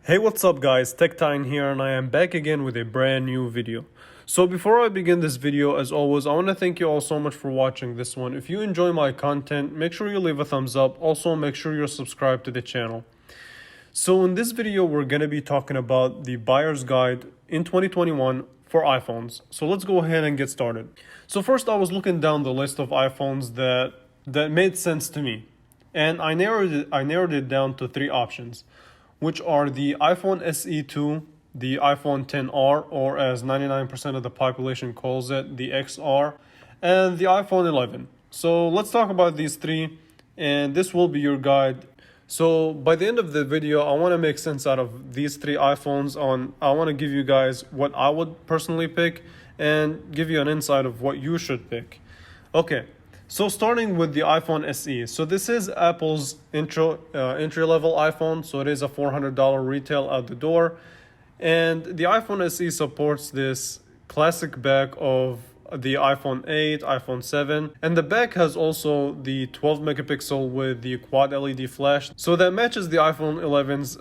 Hey, what's up guys, TechTine here, and I am back again with a brand new video. So before I begin this video, as always, I want to thank you all so much for watching this one. If you enjoy my content, make sure you leave a thumbs up. Also, make sure you're subscribed to the channel. So in this video, we're going to be talking about the buyer's guide in 2021 for iPhones. So let's go ahead and get started. So first, I was looking down the list of iPhones that made sense to me, and I narrowed it down to three options, which are the iPhone SE2, the iPhone XR, or as 99% of the population calls it, the XR, and the iPhone 11. So let's talk about these three, and this will be your guide. So by the end of the video, I want to make sense out of these three iPhones. I want to give you guys what I would personally pick and give you an insight of what you should pick. Okay. So starting with the iPhone SE. So this is Apple's entry-level iPhone. So it is a $400 retail out the door. And the iPhone SE supports this classic back of the iPhone 8, iPhone 7. And the back has also the 12 megapixel with the quad LED flash. So that matches the iPhone 11's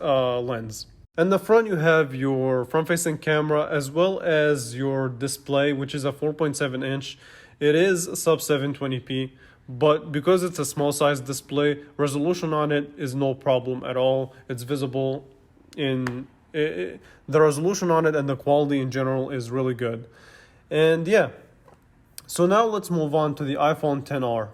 lens. And the front, you have your front-facing camera as well as your display, which is a 4.7 inch. It is sub 720p, but because it's a small size display, resolution on it is no problem at all. It's visible the resolution on it and the quality in general is really good. And yeah, so now let's move on to the iPhone XR.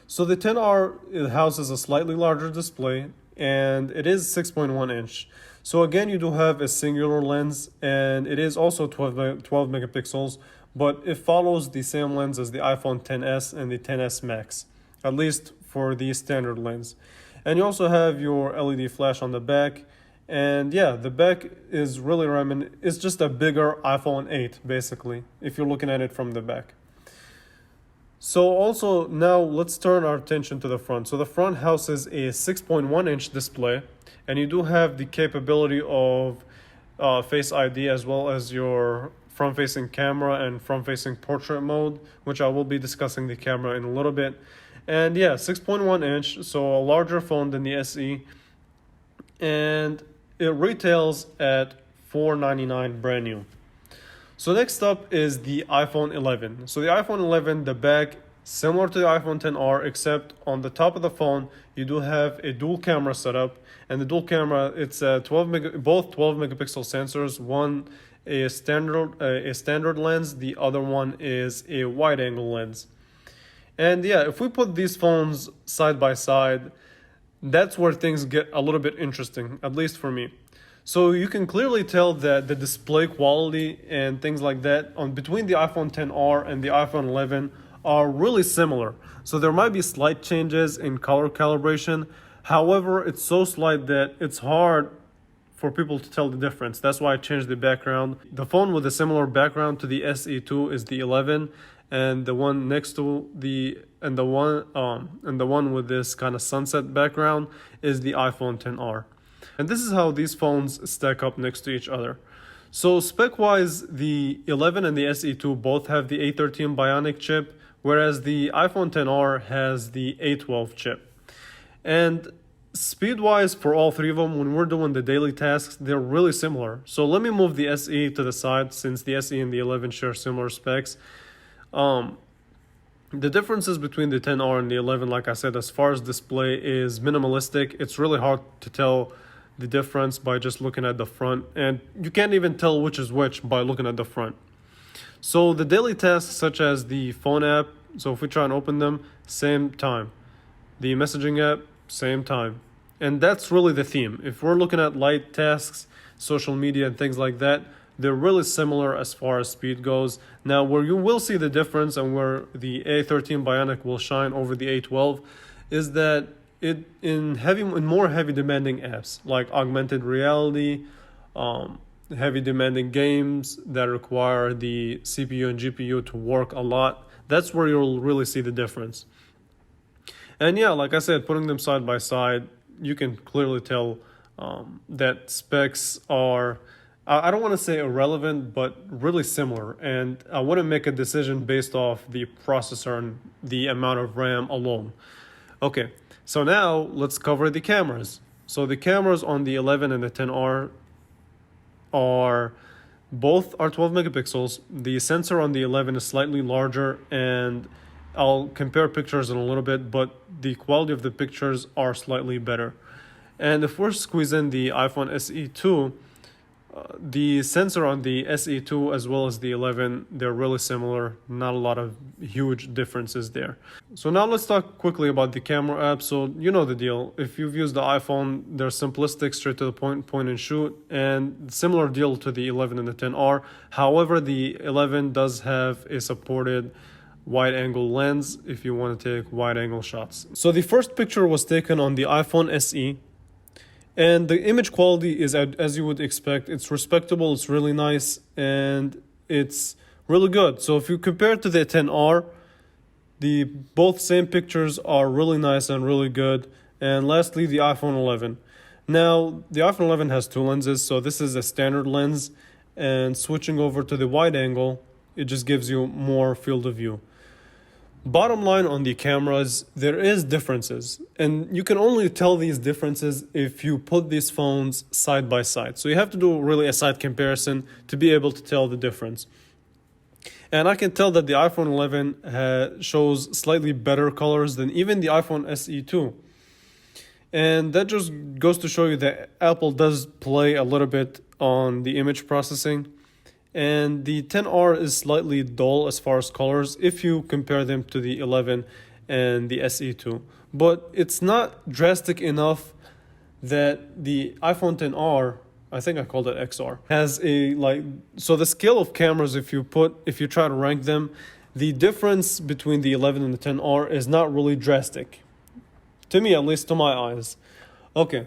So the XR, it houses a slightly larger display and it is 6.1 inch. So again, you do have a singular lens and it is also 12 megapixels, but it follows the same lens as the iPhone XS and the XS Max, at least for the standard lens. And you also have your LED flash on the back. And yeah, the back is really it's just a bigger iPhone 8, basically, if you're looking at it from the back. So also now let's turn our attention to the front. So the front houses a 6.1 inch display, and you do have the capability of Face ID as well as your front-facing camera and front-facing portrait mode, which I will be discussing the camera in a little bit. And yeah, 6.1 inch, so a larger phone than the SE, and it retails at $499 brand new. So next up is the iPhone 11. So the iPhone 11, the back, similar to the iPhone XR, except on the top of the phone, you do have a dual camera setup. And the dual camera, it's both 12 megapixel sensors. One a standard lens, the other one is a wide angle lens. And yeah, if we put these phones side by side, that's where things get a little bit interesting, at least for me. So you can clearly tell that the display quality and things like that between the iPhone XR and the iPhone 11 are really similar. So there might be slight changes in color calibration. However, it's so slight that it's hard for people to tell the difference. That's why I changed the background. The phone with a similar background to the SE2 is the 11, and the one next to the one with this kind of sunset background is the iPhone XR. And this is how these phones stack up next to each other. So spec-wise, the 11 and the SE2 both have the A13 Bionic chip, whereas the iPhone XR has the A12 chip. And speed-wise, for all three of them, when we're doing the daily tasks, they're really similar. So let me move the SE to the side, since the SE and the 11 share similar specs. The differences between the XR and the 11, like I said, as far as display, is minimalistic. It's really hard to tell the difference by just looking at the front, and you can't even tell which is which by looking at the front. So the daily tasks, such as the phone app, so if we try and open them, same time. The messaging app, same time. And that's really the theme. If we're looking at light tasks, social media and things like that, they're really similar as far as speed goes. Now, where you will see the difference and where the A13 Bionic will shine over the A12 is that in more heavy demanding apps like augmented reality, heavy demanding games that require the CPU and GPU to work a lot, that's where you'll really see the difference. And yeah, like I said, putting them side by side, you can clearly tell that specs are, I don't want to say irrelevant, but really similar. And I wouldn't make a decision based off the processor and the amount of RAM alone. Okay, so now let's cover the cameras. So the cameras on the 11 and the 10R are both are 12 megapixels. The sensor on the 11 is slightly larger, and I'll compare pictures in a little bit, but the quality of the pictures are slightly better. And if we're squeezing the iPhone SE 2, the sensor on the SE2 as well as the 11, they're really similar. Not a lot of huge differences there. So now let's talk quickly about the camera app. So you know the deal. If you've used the iPhone, they're simplistic, straight to the point and shoot, and similar deal to the 11 and the 10R. However, the 11 does have a supported wide angle lens if you want to take wide angle shots. So the first picture was taken on the iPhone SE. And the image quality is, as you would expect, it's respectable, it's really nice, and it's really good. So if you compare it to the 10R, the both same pictures are really nice and really good. And lastly, the iPhone 11. Now, the iPhone 11 has two lenses, so this is a standard lens, and switching over to the wide angle, it just gives you more field of view. Bottom line on the cameras, there is differences, and you can only tell these differences if you put these phones side by side. So you have to do really a side comparison to be able to tell the difference. And I can tell that the iPhone 11 shows slightly better colors than even the iPhone SE 2. And that just goes to show you that Apple does play a little bit on the image processing. And the 10R is slightly dull as far as colors if you compare them to the 11 and the SE2. But it's not drastic enough that the iPhone 10R, I think I called it XR, has so the scale of cameras, if you try to rank them, the difference between the 11 and the 10R is not really drastic. To me, at least to my eyes. Okay,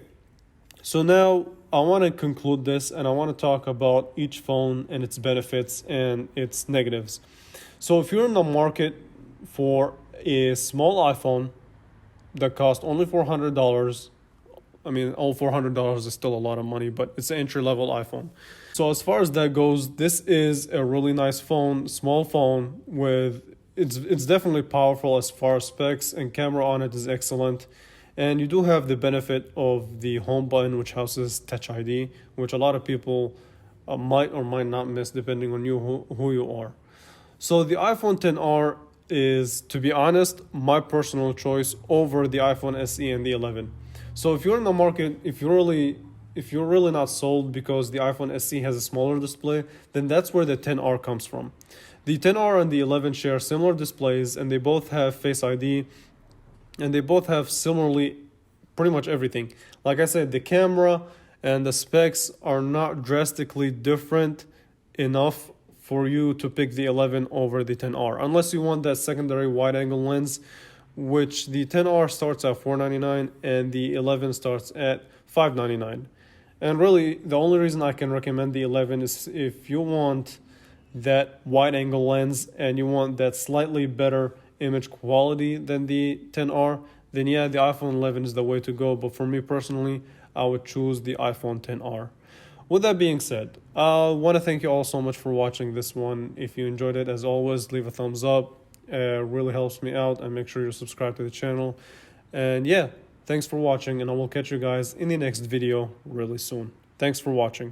so now I want to conclude this, and I want to talk about each phone and its benefits and its negatives. So if you're in the market for a small iPhone that costs only $400, I mean, all $400 is still a lot of money, but it's an entry-level iPhone. So as far as that goes, this is a really nice phone, small phone with it's definitely powerful as far as specs, and camera on it is excellent. And you do have the benefit of the home button, which houses Touch ID, which a lot of people might or might not miss depending on who you are. So the iPhone 10R is, to be honest, my personal choice over the iPhone SE and the 11. So if you're in the market, if you're really not sold because the iPhone SE has a smaller display, then that's where the 10R comes from. The 10R and the 11 share similar displays, and they both have Face ID, and they both have similarly pretty much everything. Like I said, the camera and the specs are not drastically different enough for you to pick the 11 over the 10R, unless you want that secondary wide angle lens, which the 10R starts at $499 and the 11 starts at $599. And really, the only reason I can recommend the 11 is if you want that wide angle lens and you want that slightly better image quality than the 10R, then yeah, the iPhone 11 is the way to go. But for me personally, I would choose the iPhone 10R. With that being said, I want to thank you all so much for watching this one. If you enjoyed it, as always, leave a thumbs up. It really helps me out, and make sure you subscribe to the channel. And yeah, thanks for watching, and I will catch you guys in the next video really soon. Thanks for watching.